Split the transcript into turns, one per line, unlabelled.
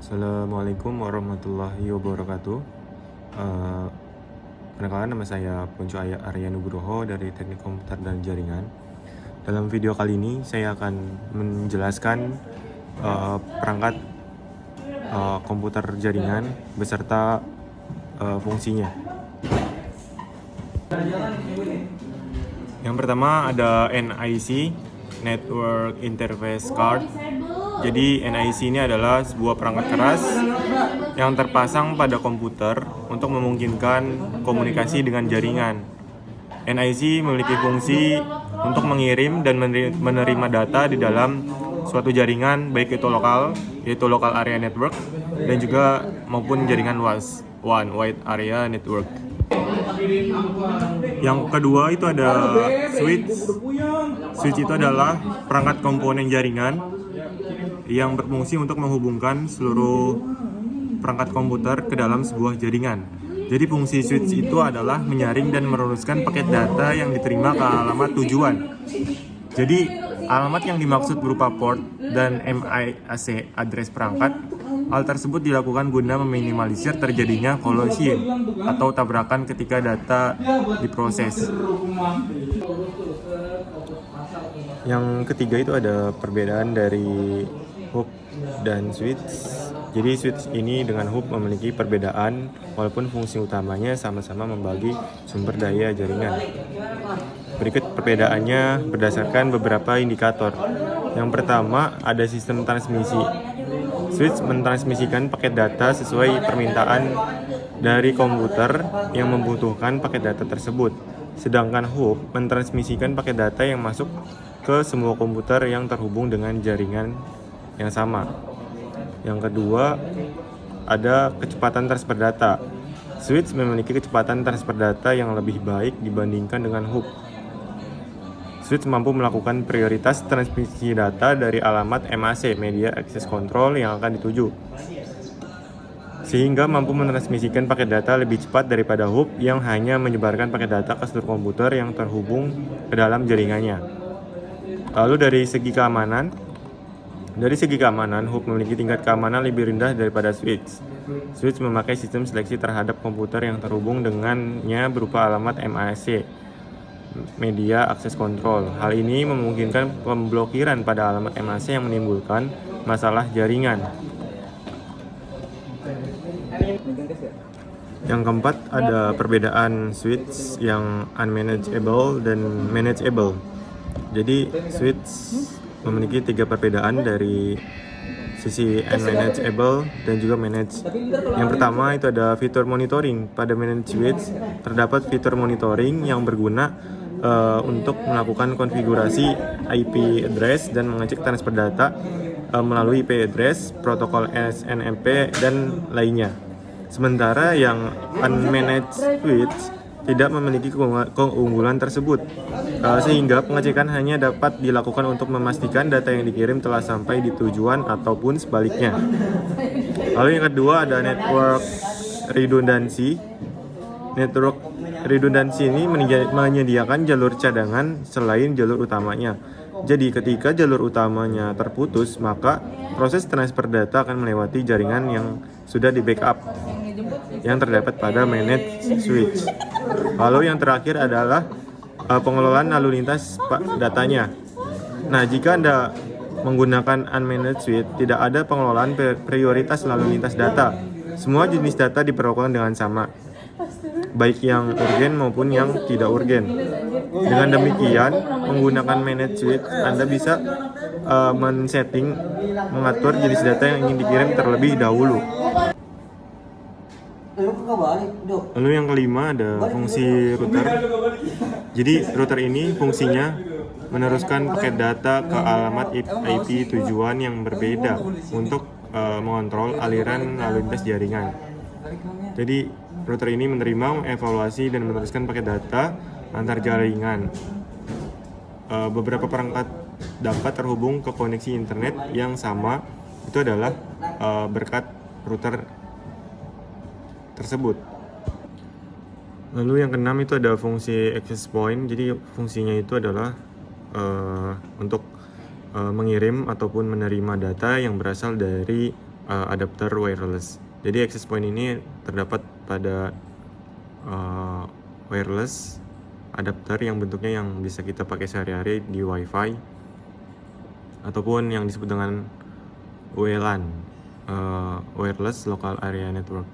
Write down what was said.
Assalamualaikum warahmatullahi wabarakatuh. Eh, Perkenalkan, nama saya Punco Arya Nugroho dari Teknik Komputer dan Jaringan. Dalam video kali ini saya akan menjelaskan perangkat komputer jaringan beserta fungsinya. Yang pertama ada NIC, Network Interface Card. Jadi NIC ini adalah sebuah perangkat keras yang terpasang pada komputer untuk memungkinkan komunikasi dengan jaringan. NIC memiliki fungsi untuk mengirim dan menerima data di dalam suatu jaringan, baik itu lokal, yaitu local area network, dan juga maupun jaringan luas, one wide area network. Yang kedua itu ada switch. Switch itu adalah perangkat komponen jaringan yang berfungsi untuk menghubungkan seluruh perangkat komputer ke dalam sebuah jaringan. Jadi fungsi switch itu adalah menyaring dan meneruskan paket data yang diterima ke alamat tujuan. Jadi alamat yang dimaksud berupa port dan MIAC address perangkat. Hal tersebut dilakukan guna meminimalisir terjadinya collision atau tabrakan ketika data diproses. Yang ketiga itu ada perbedaan dari hub dan switch. Jadi switch ini dengan hub memiliki perbedaan walaupun fungsi utamanya sama-sama membagi sumber daya jaringan. Berikut perbedaannya berdasarkan beberapa indikator. Yang pertama ada sistem transmisi. Switch mentransmisikan paket data sesuai permintaan dari komputer yang membutuhkan paket data tersebut. Sedangkan hub mentransmisikan paket data yang masuk ke semua komputer yang terhubung dengan jaringan yang sama. Yang kedua, ada kecepatan transfer data. Switch memiliki kecepatan transfer data yang lebih baik dibandingkan dengan hub. Switch mampu melakukan prioritas transmisi data dari alamat MAC, Media Access Control, yang akan dituju, sehingga mampu mentransmisikan paket data lebih cepat daripada hub yang hanya menyebarkan paket data ke seluruh komputer yang terhubung ke dalam jaringannya. Lalu dari segi keamanan, hub memiliki tingkat keamanan lebih rendah daripada switch. Switch memakai sistem seleksi terhadap komputer yang terhubung dengannya berupa alamat MAC, Media Access Control. Hal ini memungkinkan pemblokiran pada alamat MAC yang menimbulkan masalah jaringan. Yang keempat ada perbedaan switch yang unmanageable dan manageable. Jadi switch memiliki 3 perbedaan dari sisi unmanageable dan juga manage. Yang pertama itu ada fitur monitoring. Pada manage switch terdapat fitur monitoring yang berguna untuk melakukan konfigurasi IP address dan mengecek transfer data melalui IP address, protokol SNMP dan lainnya. Sementara yang unmanaged switch tidak memiliki keunggulan tersebut, sehingga pengecekan hanya dapat dilakukan untuk memastikan data yang dikirim telah sampai di tujuan ataupun sebaliknya. Lalu yang kedua ada network redundancy. Network redundancy ini menyediakan jalur cadangan selain jalur utamanya. Jadi ketika jalur utamanya terputus, maka proses transfer data akan melewati jaringan yang sudah di backup yang terdapat pada managed switch. Lalu yang terakhir adalah pengelolaan lalu lintas datanya. Nah, jika Anda menggunakan unmanaged switch, tidak ada pengelolaan prioritas lalu lintas data. Semua jenis data diperlakukan dengan sama, baik yang urgen maupun yang tidak urgen. Dengan demikian, menggunakan managed switch, Anda bisa mengatur jenis data yang ingin dikirim terlebih dahulu. Lalu yang kelima ada fungsi router. Jadi router ini fungsinya meneruskan paket data ke alamat IP tujuan yang berbeda untuk mengontrol aliran lalu lintas jaringan. Jadi router ini menerima, mengevaluasi dan meneruskan paket data antar jaringan. Beberapa perangkat dapat terhubung ke koneksi internet yang sama. Itu adalah berkat router tersebut. Lalu yang keenam itu ada fungsi access point. Jadi fungsinya itu adalah untuk mengirim ataupun menerima data yang berasal dari adapter wireless. Jadi access point ini terdapat pada wireless adapter yang bentuknya yang bisa kita pakai sehari-hari di WiFi ataupun yang disebut dengan WLAN, wireless local area network.